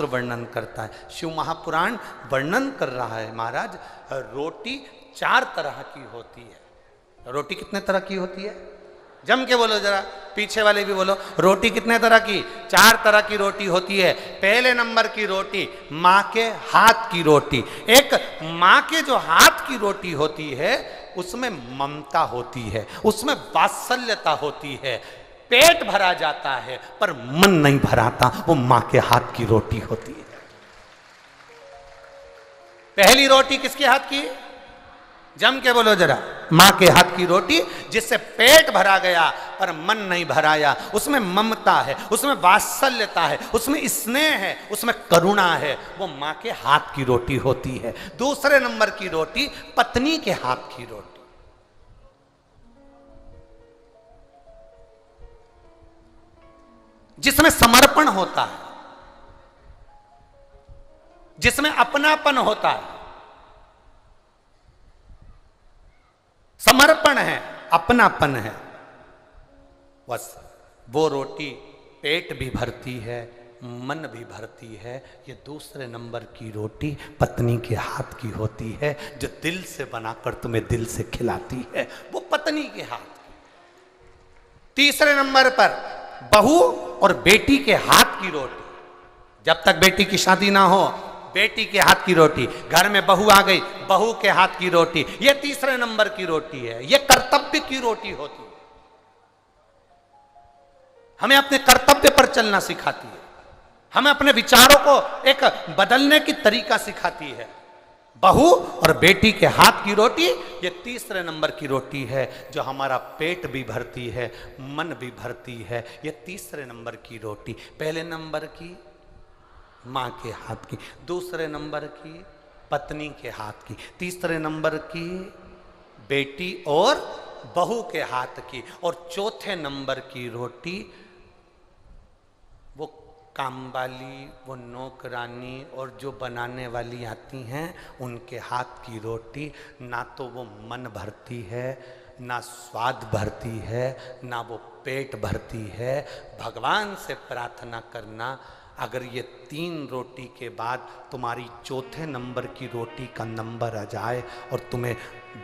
शास्त्र वर्णन करता है, शिव महापुराण वर्णन कर रहा है महाराज, रोटी 4 तरह की होती है। रोटी कितने तरह की होती है? जम के बोलो जरा, पीछे वाले भी बोलो, रोटी कितने तरह की? 4 तरह की रोटी होती है। पहले नंबर की रोटी माँ के हाथ की रोटी। एक माँ के जो हाथ की रोटी होती है उसमें ममता होती है, उसमें वात्सल्यता होती है, पेट भरा जाता है पर मन नहीं भराता, वो माँ के हाथ की रोटी होती है। पहली रोटी किसके हाथ की? जम के बोलो जरा, माँ के हाथ की रोटी, जिससे पेट भरा गया पर मन नहीं भराया, उसमें ममता है, उसमें वात्सल्यता है, उसमें स्नेह है, उसमें करुणा है, वो माँ के हाथ की रोटी होती है। दूसरे नंबर की रोटी पत्नी के हाथ की रोटी, जिसमें समर्पण होता है, जिसमें अपनापन होता है, समर्पण है, अपनापन है, बस वो रोटी पेट भी भरती है, मन भी भरती है। ये दूसरे नंबर की रोटी पत्नी के हाथ की होती है, जो दिल से बनाकर तुम्हें दिल से खिलाती है, वो पत्नी के हाथ की। तीसरे नंबर पर बहू और बेटी के हाथ की रोटी। जब तक बेटी की शादी ना हो, बेटी के हाथ की रोटी, घर में बहू आ गई, बहू के हाथ की रोटी, ये तीसरे नंबर की रोटी है, ये कर्तव्य की रोटी होती है, हमें अपने कर्तव्य पर चलना सिखाती है, हमें अपने विचारों को एक बदलने की तरीका सिखाती है। बहू और बेटी के हाथ की रोटी ये तीसरे नंबर की रोटी है, जो हमारा पेट भी भरती है, मन भी भरती है, ये तीसरे नंबर की रोटी। पहले नंबर की माँ के हाथ की, दूसरे नंबर की पत्नी के हाथ की, तीसरे नंबर की बेटी और बहू के हाथ की, और चौथे नंबर की रोटी वो काम वाली, वो नौकरानी और जो बनाने वाली आती हैं उनके हाथ की रोटी। ना तो वो मन भरती है, ना स्वाद भरती है, ना वो पेट भरती है। भगवान से प्रार्थना करना, अगर ये 3 रोटी के बाद तुम्हारी चौथे नंबर की रोटी का नंबर आ जाए और तुम्हें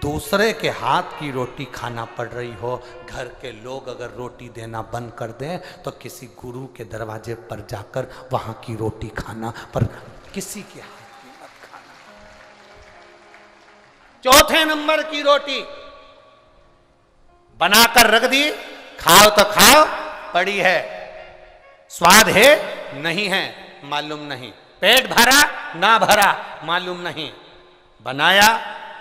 दूसरे के हाथ की रोटी खाना पड़ रही हो, घर के लोग अगर रोटी देना बंद कर दें तो किसी गुरु के दरवाजे पर जाकर वहां की रोटी खाना, पर किसी के हाथ की मत खाना। चौथे नंबर की रोटी बनाकर रख दी, खाओ तो खाओ, पड़ी है, स्वाद है नहीं है मालूम नहीं, पेट भरा ना भरा मालूम नहीं, बनाया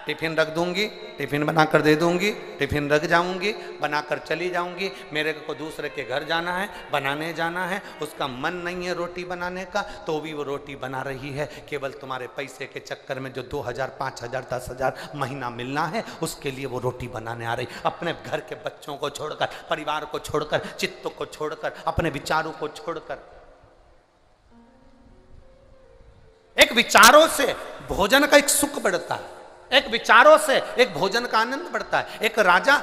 टिफिन रख दूंगी, टिफिन बनाकर दे दूंगी, टिफिन रख जाऊंगी, बनाकर चली जाऊंगी, मेरे को दूसरे के घर जाना है, बनाने जाना है, उसका मन नहीं है रोटी बनाने का, तो भी वो रोटी बना रही है, केवल तुम्हारे पैसे के चक्कर में जो 2000, 5000, 10,000 महीना मिलना है, उसके लिए वो रोटी बनाने आ रही। अपने घर के बच्चों को छोड़कर, परिवार को छोड़कर, चित्त को छोड़कर, अपने विचारों को छोड़कर। एक विचारों से भोजन का एक सुख बढ़ता है, एक विचारों से एक भोजन का आनंद बढ़ता है। एक राजा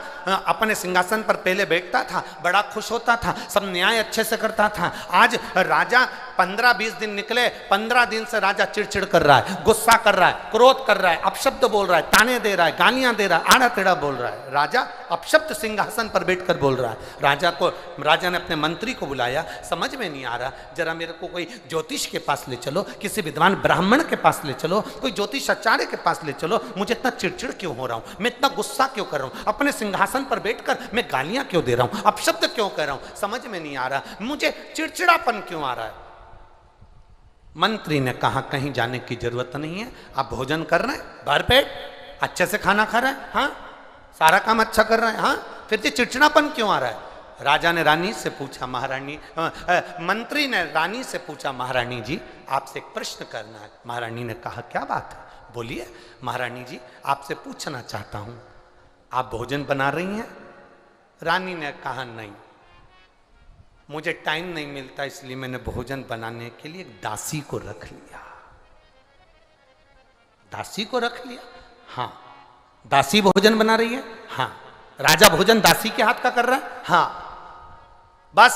अपने सिंहासन पर पहले बैठता था, बड़ा खुश होता था, सब न्याय अच्छे से करता था। आज राजा 15-20 दिन निकले, 15 दिन से राजा चिड़चिड़ कर रहा है, गुस्सा कर रहा है, क्रोध कर रहा है, अपशब्द बोल रहा है, ताने दे रहा है, गालियां दे रहा है, आड़ा टेढ़ा बोल रहा है। राजा अपशब्द सिंहासन पर बैठकर बोल रहा है। राजा ने अपने मंत्री को बुलाया, समझ में नहीं आ रहा, जरा मेरे को कोई ज्योतिष के पास ले चलो, किसी विद्वान ब्राह्मण के पास ले चलो, कोई ज्योतिष आचार्य के पास ले चलो, मुझे इतना चिड़चिड़ क्यों हो रहा हूं, मैं इतना गुस्सा क्यों कर रहा हूं, अपने सिंहासन पर बैठकर मैं गालियां क्यों दे रहा हूं, अपशब्द क्यों कह रहा हूं, समझ में नहीं आ रहा, मुझे चिड़चिड़ापन क्यों आ रहा है। मंत्री ने कहा कहीं जाने की जरूरत नहीं है, आप भोजन कर रहे हैं, भर पेट अच्छे से खाना खा रहे हैं, हाँ सारा काम अच्छा कर रहे हैं, हाँ फिर ये चिड़चिड़ापन क्यों आ रहा है। राजा ने रानी से पूछा, मंत्री ने रानी से पूछा, महारानी जी आपसे एक प्रश्न करना है। महारानी ने कहा क्या बात है, बोलिए। महारानी जी आपसे पूछना चाहता हूं, आप भोजन बना रही हैं। रानी ने कहा नहीं, मुझे टाइम नहीं मिलता, इसलिए मैंने भोजन बनाने के लिए एक दासी को रख लिया। दासी को रख लिया? हाँ। दासी भोजन बना रही है? हाँ। राजा भोजन दासी के हाथ का कर रहा है? हाँ। बस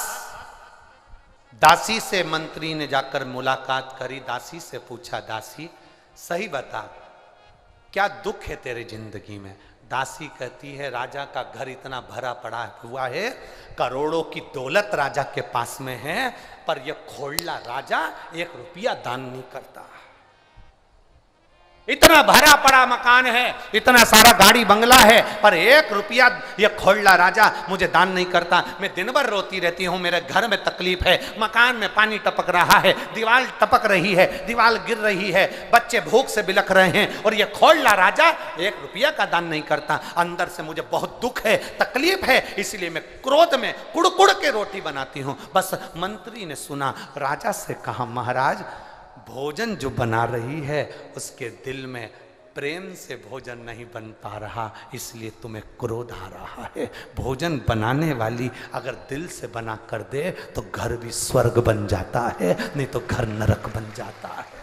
दासी से मंत्री ने जाकर मुलाकात करी, दासी से पूछा, दासी सही बता क्या दुख है तेरे जिंदगी में? दासी कहती है, राजा का घर इतना भरा पड़ा हुआ है, करोड़ों की दौलत राजा के पास में है, पर यह खोड़ला राजा 1 रुपया दान नहीं करता। इतना भरा पड़ा मकान है, इतना सारा गाड़ी बंगला है, पर 1 रुपया यह खोड़ला राजा मुझे दान नहीं करता। मैं दिन भर रोती रहती हूं, मेरे घर में तकलीफ है, मकान में पानी टपक रहा है, दीवार टपक रही है, दीवार गिर रही है, बच्चे भूख से बिलख रहे हैं, और यह खोड़ला राजा 1 रुपया का दान नहीं करता। अंदर से मुझे बहुत दुख है, तकलीफ है, इसलिए मैं क्रोध में कुड़ के रोटी बनाती हूं। बस मंत्री ने सुना, राजा से कहा, महाराज भोजन जो बना रही है उसके दिल में प्रेम से भोजन नहीं बन पा रहा, इसलिए तुम्हें क्रोध आ रहा है। भोजन बनाने वाली अगर दिल से बना कर दे तो घर भी स्वर्ग बन जाता है, नहीं तो घर नरक बन जाता है।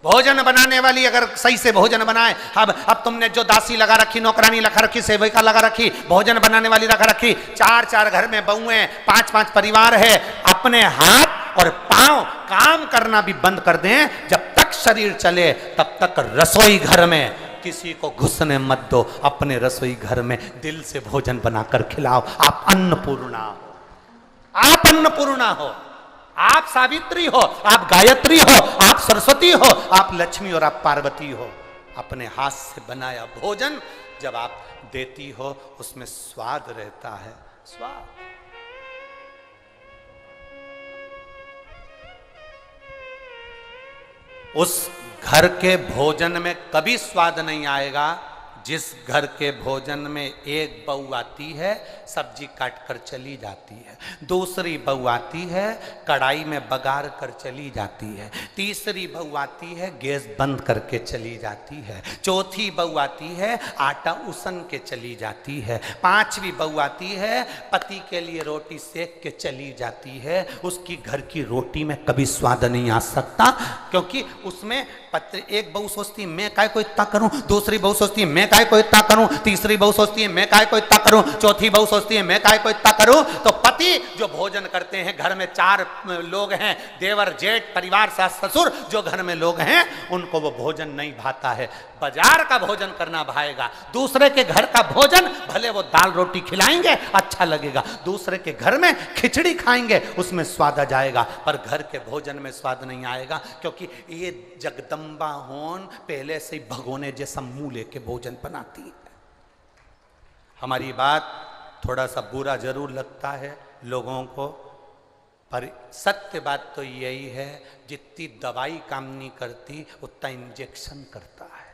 भोजन बनाने वाली अगर सही से भोजन बनाए, अब तुमने जो दासी लगा रखी, नौकरानी लगा रखी, सेविका लगा रखी, भोजन बनाने वाली लगा रखी, 4-4 घर में बहुएं, 5-5 परिवार है, अपने हाथ और पांव काम करना भी बंद कर दें, जब तक शरीर चले तब तक रसोई घर में किसी को घुसने मत दो। अपने रसोई घर में दिल से भोजन बनाकर खिलाओ। आप अन्नपूर्णा हो, आप अन्नपूर्णा हो, आप सावित्री हो, आप गायत्री हो, आप सरस्वती हो, आप लक्ष्मी और आप पार्वती हो। अपने हाथ से बनाया भोजन जब आप देती हो उसमें स्वाद रहता है, स्वाद। उस घर के भोजन में कभी स्वाद नहीं आएगा जिस घर के भोजन में एक बहू आती है, सब्जी काट कर चली जाती है, दूसरी बहू आती है, कढ़ाई में बघार कर चली जाती है, तीसरी बहू आती है, गैस बंद करके चली जाती है, चौथी बहू आती है, आटा उसन के चली जाती है, पांचवी बहू आती है, पति के लिए रोटी सेक के चली जाती है। उसकी घर की रोटी में कभी स्वाद नहीं आ सकता, क्योंकि उसमें एक बहू सोचती है मैं काय को इतना करूं, दूसरी बहू सोचती है मैं काय को इतना करूं, तीसरी बहू सोचती है मैं काय को इतना करूं, चौथी बहू सोचती है मैं काय को इतना करूं। तो पति जो भोजन करते हैं, घर में 4 लोग हैं, देवर जेठ परिवार सास ससुर, जो घर में लोग हैं उनको वो भोजन नहीं भाता है। बाजार का भोजन करना भाएगा, दूसरे के घर का भोजन भले वो दाल रोटी खिलाएंगे अच्छा लगेगा, दूसरे के घर में खिचड़ी खाएंगे उसमें स्वाद आ जाएगा, पर घर के भोजन में स्वाद नहीं आएगा, क्योंकि ये जगदम्बा होन पहले से ही भगोने जैसा मुंह लेके भोजन बनाती है। हमारी बात थोड़ा सा बुरा जरूर लगता है लोगों को, पर सत्य बात तो यही है, जितनी दवाई काम नहीं करती उतना इंजेक्शन करता है,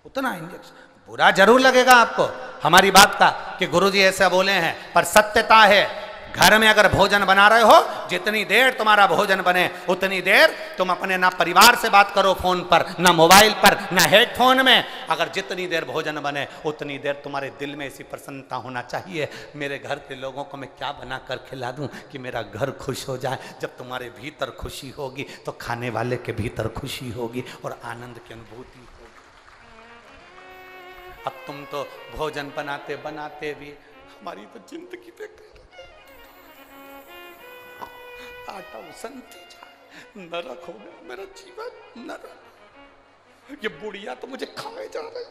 उतना इंजेक्शन। बुरा जरूर लगेगा आपको हमारी बात का कि गुरुजी ऐसा बोले हैं, पर सत्यता है। घर में अगर भोजन बना रहे हो, जितनी देर तुम्हारा भोजन बने उतनी देर तुम अपने ना परिवार से बात करो फोन पर, ना मोबाइल पर, ना हेडफोन में। अगर जितनी देर भोजन बने उतनी देर तुम्हारे दिल में ऐसी प्रसन्नता होना चाहिए, मेरे घर के लोगों को मैं क्या बना कर खिला दूं कि मेरा घर खुश हो जाए। जब तुम्हारे भीतर खुशी होगी तो खाने वाले के भीतर खुशी होगी और आनंद की अनुभूति होगी। अब तुम तो भोजन बनाते बनाते भी हमारी तो जिंदगी बेकार, आटा उसनती जाए, नरक हो गया मेरा जीवन, नरक। ये बुढ़िया तो मुझे खाए जा रही,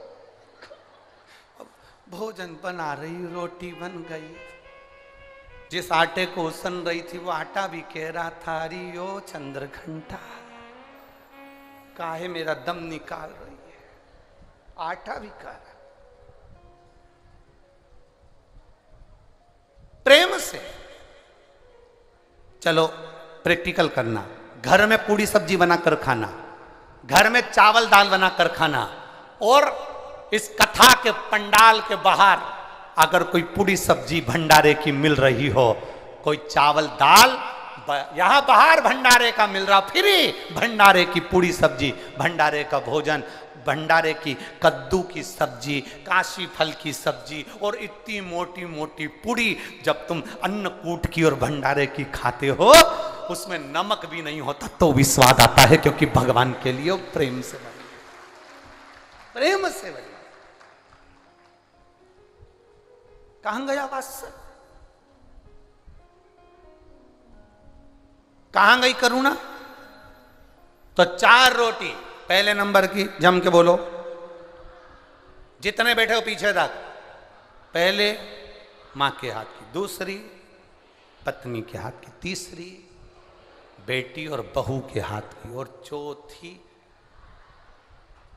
अब भोजन बना रही, रोटी बन गई, जिस आटे को उसन रही थी वो आटा भी कह रहा था, अरे ओ चंद्र घंटा काहे मेरा दम निकाल रही है, आटा भी कह रहा। प्रेम से चलो प्रैक्टिकल करना, घर में पूरी सब्जी बनाकर खाना, घर में चावल दाल बनाकर खाना, और इस कथा के पंडाल के बाहर अगर कोई पूरी सब्जी भंडारे की मिल रही हो, कोई चावल दाल यहां बाहर भंडारे का मिल रहा, फ्री भंडारे की पूरी सब्जी, भंडारे का भोजन, भंडारे की कद्दू की सब्जी, काशी फल की सब्जी और इतनी मोटी मोटी पूरी, जब तुम अन्नकूट की और भंडारे की खाते हो उसमें नमक भी नहीं होता तो भी स्वाद आता है, क्योंकि भगवान के लिए प्रेम से बने, प्रेम से बने। कहां गया वात्सल? कहां गई करुणा? तो 4 रोटी पहले नंबर की, जम के बोलो, जितने बैठे हो पीछे तक। पहले मां के हाथ की, दूसरी पत्नी के हाथ की, तीसरी बेटी और बहू के हाथ की, और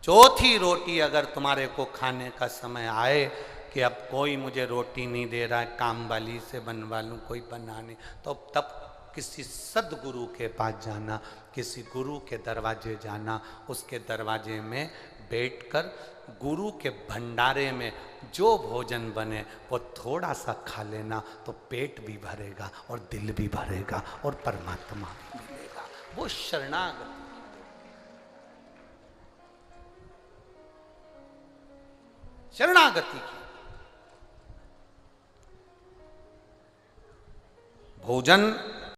चौथी रोटी अगर तुम्हारे को खाने का समय आए कि अब कोई मुझे रोटी नहीं दे रहा है, काम वाली से बनवा लूं, कोई बनाने, तो तब किसी सदगुरु के पास जाना, किसी गुरु के दरवाजे जाना, उसके दरवाजे में बैठकर गुरु के भंडारे में जो भोजन बने वो थोड़ा सा खा लेना, तो पेट भी भरेगा और दिल भी भरेगा और परमात्मा भी मिलेगा। वो शरणागति, शरणागति की। भोजन